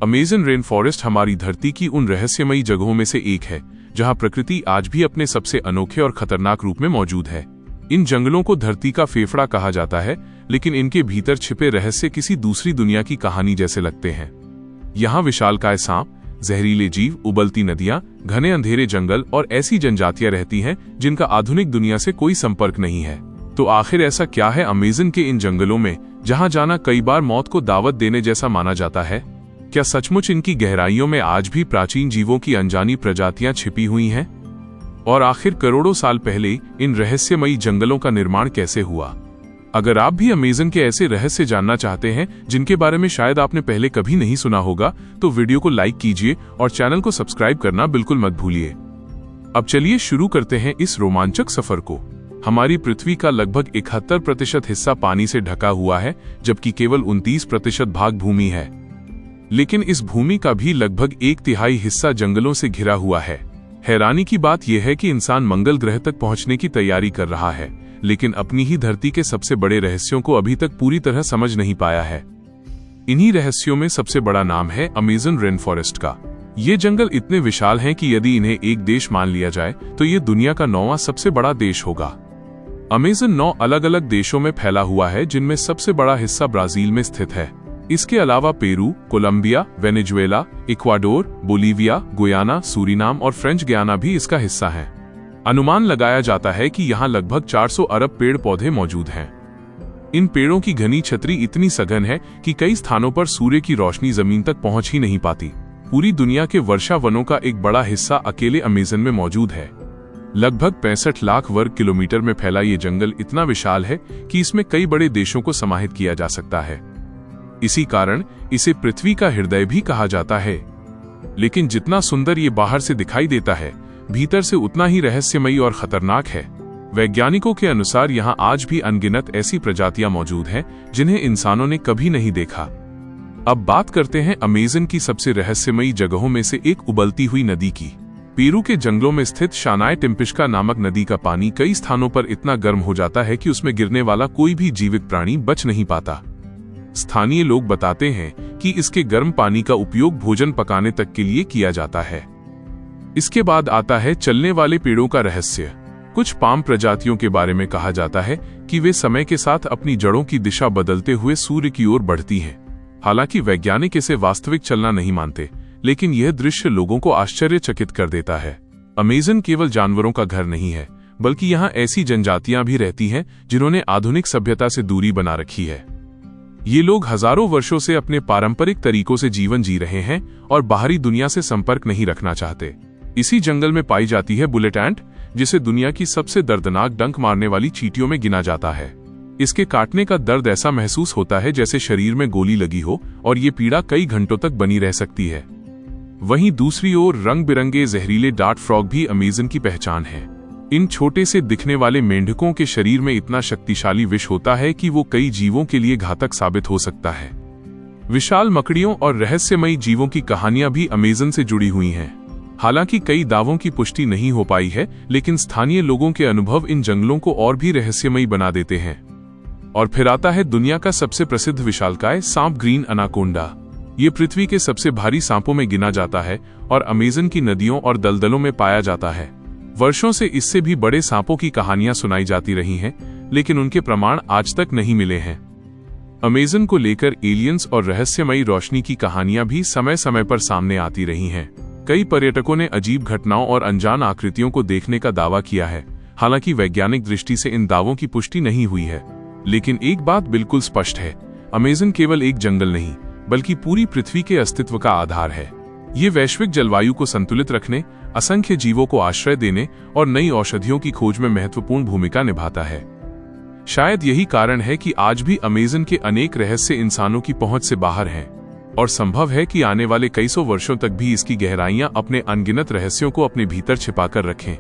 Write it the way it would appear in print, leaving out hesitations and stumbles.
Amazon rain forest हमारी धरती की उन रहस्यमयी जगहों में से एक है जहां प्रकृति आज भी अपने सबसे अनोखे और खतरनाक रूप में मौजूद है। इन जंगलों को धरती का फेफड़ा कहा जाता है, लेकिन इनके भीतर छिपे रहस्य किसी दूसरी दुनिया की कहानी जैसे लगते हैं। यहाँ विशालकाय सांप, जहरीले जीव, उबलती नदियां, घने अंधेरे जंगल और ऐसी जनजातियां रहती हैं जिनका आधुनिक दुनिया से कोई संपर्क नहीं है। तो आखिर ऐसा क्या है अमेज़न के इन जंगलों में, जहां जाना कई बार मौत को दावत देने जैसा माना जाता है? क्या सचमुच इनकी गहराइयों में आज भी प्राचीन जीवों की अनजानी प्रजातियां छिपी हुई हैं? और आखिर करोड़ों साल पहले इन रहस्यमयी जंगलों का निर्माण कैसे हुआ? अगर आप भी अमेज़न के ऐसे रहस्य जानना चाहते हैं जिनके बारे में शायद आपने पहले कभी नहीं सुना होगा, तो वीडियो को लाइक कीजिए और चैनल को सब्सक्राइब करना बिल्कुल मत भूलिए। अब चलिए शुरू करते हैं इस रोमांचक सफर को। हमारी पृथ्वी का लगभग 71% हिस्सा पानी से ढका हुआ है, जबकि केवल 29% भाग भूमि है। लेकिन इस भूमि का भी लगभग 1/3 हिस्सा जंगलों से घिरा हुआ है। हैरानी की बात यह है कि इंसान मंगल ग्रह तक पहुंचने की तैयारी कर रहा है, लेकिन अपनी ही धरती के सबसे बड़े रहस्यों को अभी तक पूरी तरह समझ नहीं पाया है। इन्हीं रहस्यों में सबसे बड़ा नाम है अमेज़न रेन फॉरेस्ट का। ये जंगल इतने विशाल हैं कि यदि इन्हें एक देश मान लिया जाए तो ये दुनिया का 9वां सबसे बड़ा देश होगा। अमेज़न 9 अलग अलग देशों में फैला हुआ है, जिनमें सबसे बड़ा हिस्सा ब्राजील में स्थित है। इसके अलावा Peru, Colombia, Venezuela, Ecuador, Bolivia, Guyana, Suriname और फ्रेंच गुयाना भी इसका हिस्सा हैं। अनुमान लगाया जाता है कि यहाँ लगभग 400 अरब पेड़ पौधे मौजूद हैं। इन पेड़ों की घनी छतरी इतनी सघन है कि कई स्थानों पर सूर्य की रोशनी जमीन तक पहुंच ही नहीं पाती। पूरी दुनिया के वर्षा वनों का एक बड़ा हिस्सा अकेले अमेज़न में मौजूद है। लगभग 65 लाख वर्ग किलोमीटर में फैला ये जंगल इतना विशाल है कि इसमें कई बड़े देशों को समाहित किया जा सकता है। इसी कारण इसे पृथ्वी का हृदय भी कहा जाता है। लेकिन जितना सुंदर ये बाहर से दिखाई देता है, भीतर से उतना ही रहस्यमयी और खतरनाक है। वैज्ञानिकों के अनुसार यहाँ आज भी अनगिनत ऐसी प्रजातियां मौजूद हैं जिन्हें इंसानों ने कभी नहीं देखा। अब बात करते हैं अमेज़न की सबसे रहस्यमयी जगहों में से एक उबलती हुई नदी की। पेरू के जंगलों में स्थित शानाय टिम्पिश्का नामक नदी का पानी कई स्थानों पर इतना गर्म हो जाता है कि उसमें गिरने वाला कोई भी जीवित प्राणी बच नहीं पाता। स्थानीय लोग बताते हैं कि इसके गर्म पानी का उपयोग भोजन पकाने तक के लिए किया जाता है। इसके बाद आता है चलने वाले पेड़ों का रहस्य। कुछ पाम प्रजातियों के बारे में कहा जाता है कि वे समय के साथ अपनी जड़ों की दिशा बदलते हुए सूर्य की ओर बढ़ती हैं। हालांकि वैज्ञानिक इसे वास्तविक चलना नहीं मानते, लेकिन यह दृश्य लोगों को आश्चर्यचकित कर देता है। अमेज़न केवल जानवरों का घर नहीं है, बल्कि यहाँ ऐसी जनजातियां भी रहती हैं जिन्होंने आधुनिक सभ्यता से दूरी बना रखी है। ये लोग हजारों वर्षों से अपने पारंपरिक तरीकों से जीवन जी रहे हैं और बाहरी दुनिया से संपर्क नहीं रखना चाहते। इसी जंगल में पाई जाती है बुलेट एंट, जिसे दुनिया की सबसे दर्दनाक डंक मारने वाली चींटियों में गिना जाता है। इसके काटने का दर्द ऐसा महसूस होता है जैसे शरीर में गोली लगी हो, और ये पीड़ा कई घंटों तक बनी रह सकती है। वहीं दूसरी ओर रंग बिरंगे जहरीले डार्ट फ्रॉग भी अमेज़न की पहचान है। इन छोटे से दिखने वाले मेंढकों के शरीर में इतना शक्तिशाली विष होता है कि वो कई जीवों के लिए घातक साबित हो सकता है। विशाल मकड़ियों और रहस्यमयी जीवों की कहानियां भी अमेज़न से जुड़ी हुई हैं। हालांकि कई दावों की पुष्टि नहीं हो पाई है, लेकिन स्थानीय लोगों के अनुभव इन जंगलों को और भी रहस्यमयी बना देते हैं। और फिर आता है दुनिया का सबसे प्रसिद्ध विशालकाय सांप, ग्रीन अनाकोंडा। ये पृथ्वी के सबसे भारी सांपों में गिना जाता है और अमेज़न की नदियों और दलदलों में पाया जाता है। वर्षों से इससे भी बड़े सांपों की कहानियां सुनाई जाती रही हैं, लेकिन उनके प्रमाण आज तक नहीं मिले हैं। अमेज़न को लेकर एलियंस और रहस्यमयी रोशनी की कहानियां भी समय समय पर सामने आती रही हैं। कई पर्यटकों ने अजीब घटनाओं और अनजान आकृतियों को देखने का दावा किया है। हालांकि वैज्ञानिक दृष्टि से इन दावों की पुष्टि नहीं हुई है, लेकिन एक बात बिल्कुल स्पष्ट है, अमेज़न केवल एक जंगल नहीं, बल्कि पूरी पृथ्वी के अस्तित्व का आधार है। ये वैश्विक जलवायु को संतुलित रखने, असंख्य जीवों को आश्रय देने और नई औषधियों की खोज में महत्वपूर्ण भूमिका निभाता है। शायद यही कारण है कि आज भी अमेज़न के अनेक रहस्य इंसानों की पहुंच से बाहर हैं, और संभव है कि आने वाले कई सौ वर्षों तक भी इसकी गहराइयां अपने अनगिनत रहस्यों को अपने भीतर छिपाकर रखें।